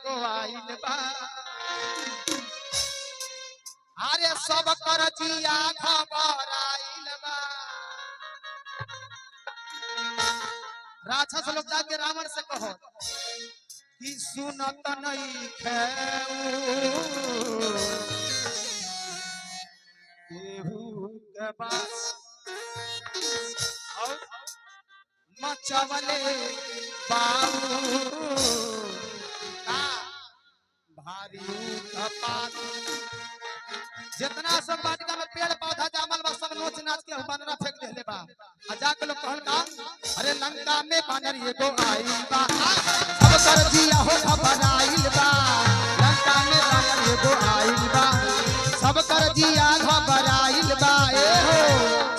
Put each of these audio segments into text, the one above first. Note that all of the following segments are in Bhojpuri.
एगो आइल बा अरे सब कर जिया खबर आइल बा राक्षस लोग जाके रावण से कहो कि सुनत नहीं केहू के बात और मचवले बाबू भारी कपात जितना सब वाटिका में पेड़ पौधा जामल बा सब नोच नाच के बानरा फेंक देले बा आ जाके लोग कहल का अरे लंका में बानर एगो आइल बा सब कर जिया हो खबर आइल बा लंका में बानर एगो आइल बा सब कर जिया खबर आइल बा ए हो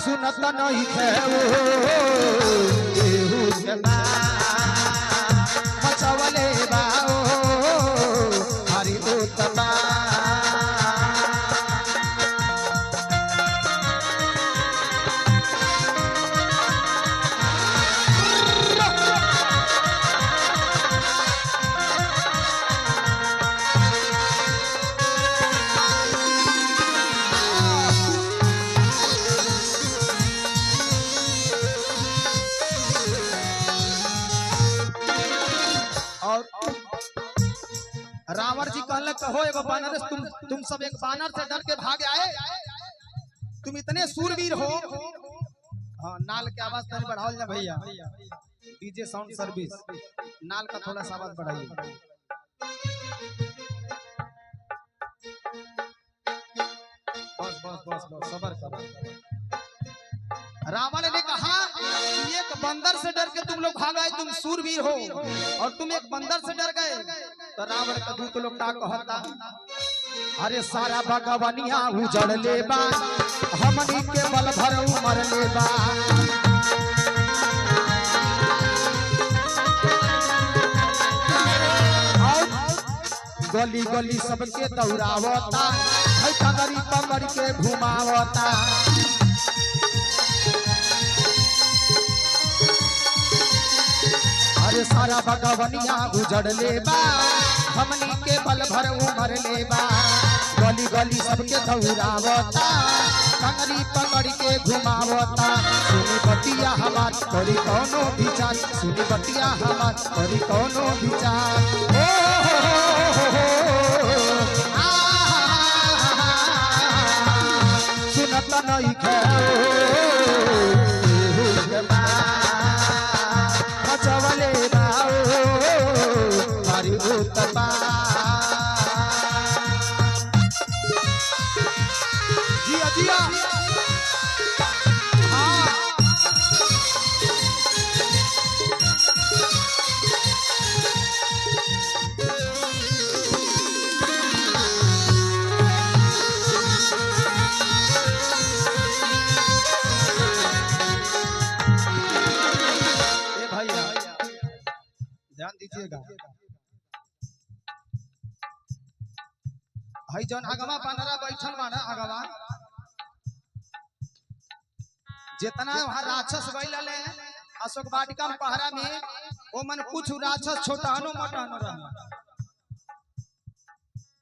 सुनत नहीं खेओ केहू के बा मचवले बा हरि उतबा रावण जी कहले कहो एगो बानर तुम सब एक बानर से डर के भाग आए तुम इतने सूरवीर हो हाँ नाल के आवाज तनी बढ़ाओ ना भैया डीजे साउंड सर्विस नाल का थोड़ा सा आवाज बढ़ाइए बस बस बस बस सबर करो रावण ने कहा एक बंदर से डर के तुम लोग भाग आए तुम सूरवीर हो और तुम एक बंदर से डर गए तो रावण का दूत लोग का कहता अरे सारा भगवानिया उजड़ ले बा हमनी के बल भर उमर ले बा गली गली सबके दौड़ावता है टंगरी पकड़ के घुमावता अरे सारा भगवनिया उजड़ ले बा हमनी के बल भर उमर ले बा गली गली सबके दौड़ावता कंगरी पकड़ के घुमावता सुनी बतिया हमार करी कौनो विचार सुनी बतिया हमार करी कौनो विचार सुनत नहीं चवले बाओ हरि उतपा जिया जिया ध्यान दीजिएगा भाई जौन आगवा बानरा बैठल बाना आगवा जितना वहां राक्षस गइल अशोक वाटिका में पहरा में ओ मन कुछ राक्षस छोटानो मोटानो रहा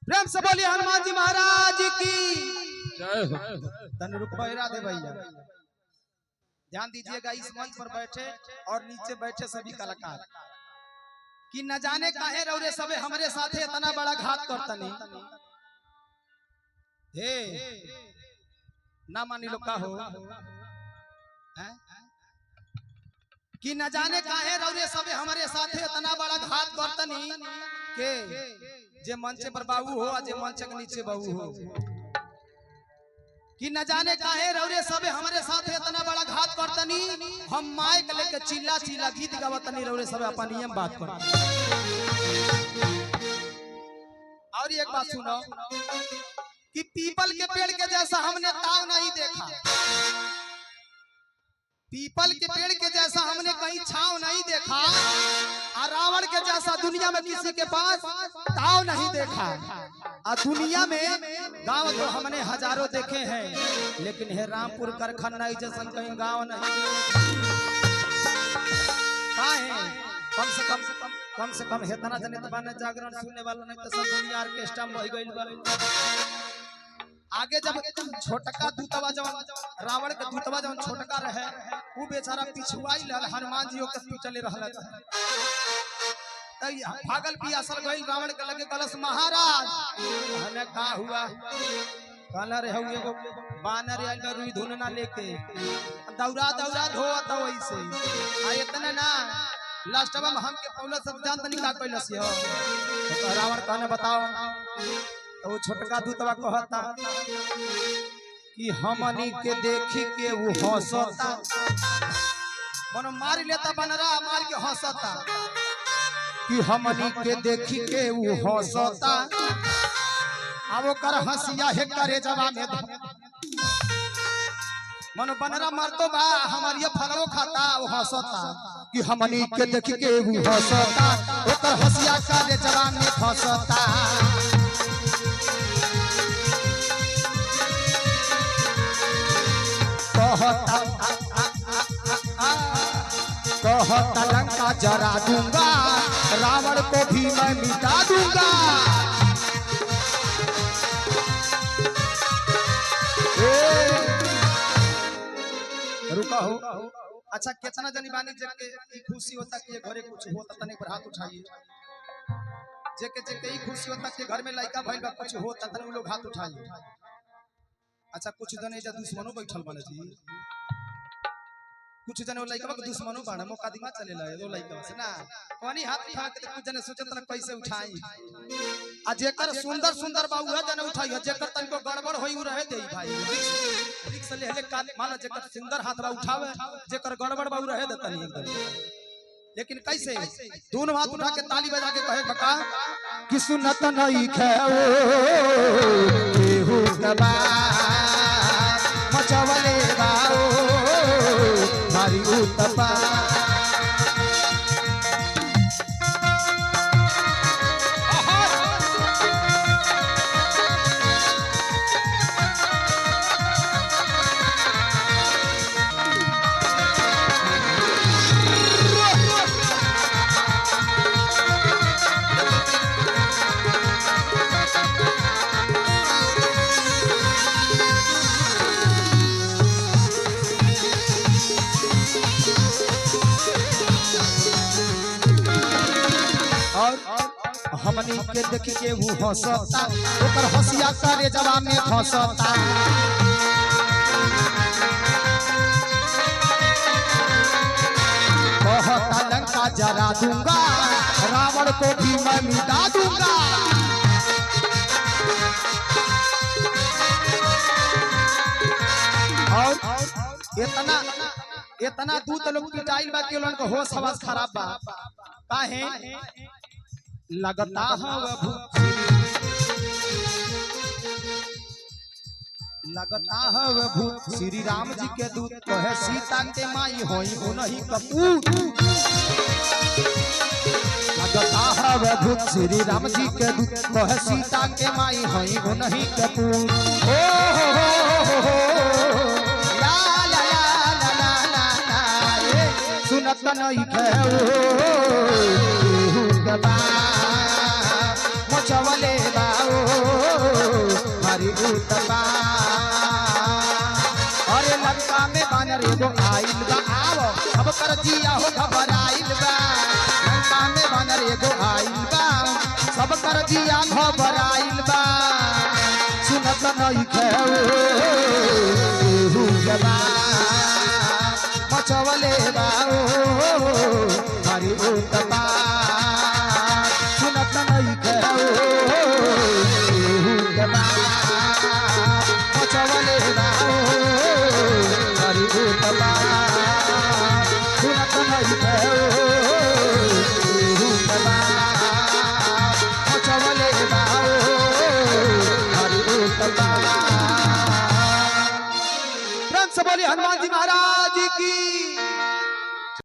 प्रेम से बोलिए हनुमान जी महाराज की जय हो तन रुकवा दे भैया ध्यान दीजिएगा इस मंच पर बैठे और नीचे बैठे सभी कलाकार कि न जाने काहे रौरे सबे हमरे साथे इतना बड़ा घात करतनी हे ना मानी लो का हो कि न जाने काहे रौरे सबे हमरे साथे इतना बड़ा घात करतनी के जे मंच पर बाबू हो जे मंच के नीचे बाबू हो कि न जाने काहे रौरे सबे हमरे साथे इतना बड़ा घात करतनी हम माइक लेके चिल्ला चिल्ला गीत गावतनी रौरे सबे अपन नियम बात कर और एक बात सुनो कि पीपल के पेड़ के जैसा हमने ताव नहीं देखा पीपल के पेड़ के जैसा हमने कहीं छांव नहीं देखा और रावण के जैसा दुनिया में किसी के पास ताव नहीं देखा और दुनिया में गांव तो हमने हजारों देखे हैं लेकिन है रामपुर करखन्ना जैसा कहीं गांव नहीं है कम से कम हेतना जने तो बने जागरण सुनने वाला नहीं तो सब दुनिया ऑर्केस्ट्रा में हो गइल बा। आगे जब छोटका दूतवा जवन रावण के दूतवा जवन छोटका रहे वो बेचारा पिछुआई लल हनुमान जी के पीछे रहल त भागल पियासल गइल रावण के लगे कलश महाराज हमें का हुआ कहला रे हउ एगो बानर आइल बा रुई धुनना लेके दौड़ा दौड़ा धोत वैसे आ इतना ना लास्टवा में हमके पौला सब जान तनी का कइलस हो तो रावण कहने बताओ तो वो छोटका दूतवा कहता कि हमनी के देखी के वो हंसता मनो मार लेता बनरा मार के हंसता कि हमनी के देखी के वो हंसता अब कर हंसिया हे करे जवा में मनो बनरा मारतो बा हमार ये फलवो खाता वो हंसता कि हमनी के देखी के वो हंसता ओकर हंसिया करे जवा में फंसता कहता लंका जरा दूंगा रावण को भी मैं मिटा दूंगा। रुका हो अच्छा कितना जनी बानी जेके ई खुशी होता कि घरे कुछ होता तने पर हाथ उठाइए जेके जेके ई खुशी होता कि घर में लड़का भइल बा कुछ होता तने लोग हाथ उठाइए। अच्छा कुछ जने जा दुश्मनों बैठल बने जी कुछ जने लइका के दुश्मनों बाड़े मौका दिमा चलेला एगो लइका से ना कोनी हाथ उठा के कुछ जने सोचत न कैसे उठाई आ जेकर सुंदर सुंदर बाऊ है जने उठाई जेकर तनको गड़बड़ होई उ रहे देई भाई रिक्स ले ले कान मान जेकर सुंदर हाथ बा उठावे जेकर गड़बड़ बाऊ रहे देता नहीं एकदम लेकिन कैसे दोनों हाथ उठा के ताली बजा के कहे बका कि सुनत नहीं खेओ केहू कबा मचवले बाओ मारी उतपा हमनी के देख के वो हंसता ओकर हंसिया करे जवा में फंसता कहता लंका जरा दूंगा रावण को भी मैं मिटा दूंगा। और इतना दूत लोग पिटाइल बा के लोगन को होश हवास खराब बा काहे लगता है वह भूत श्री राम जी के दूत कहे सीता के माई होई हो नहीं कपूत लगता है वह भूत श्री राम जी के दूत कहे सीता के माई होई हो नहीं कपूत ओ हो ला ला ला ला ला ला सुनत नहीं खेओ मचवले बाओ मारी उतपा अरे लंका में बानर एगो आइल बा आओ अब कर जिया हो घबराइल बा लंका में बानर एगो आइल बा सब कर जिया घबराइल बा सुनत नहीं खेओ जबा मचवले बाओ मारी उतपा सुनत नहीं खेओ जबा मचवले बाओ मारी उतपा सुनत नहीं खेओ जबा मचवले बाओ मारी उतपा। प्रेम से बोलिए हनुमान जी महाराज की।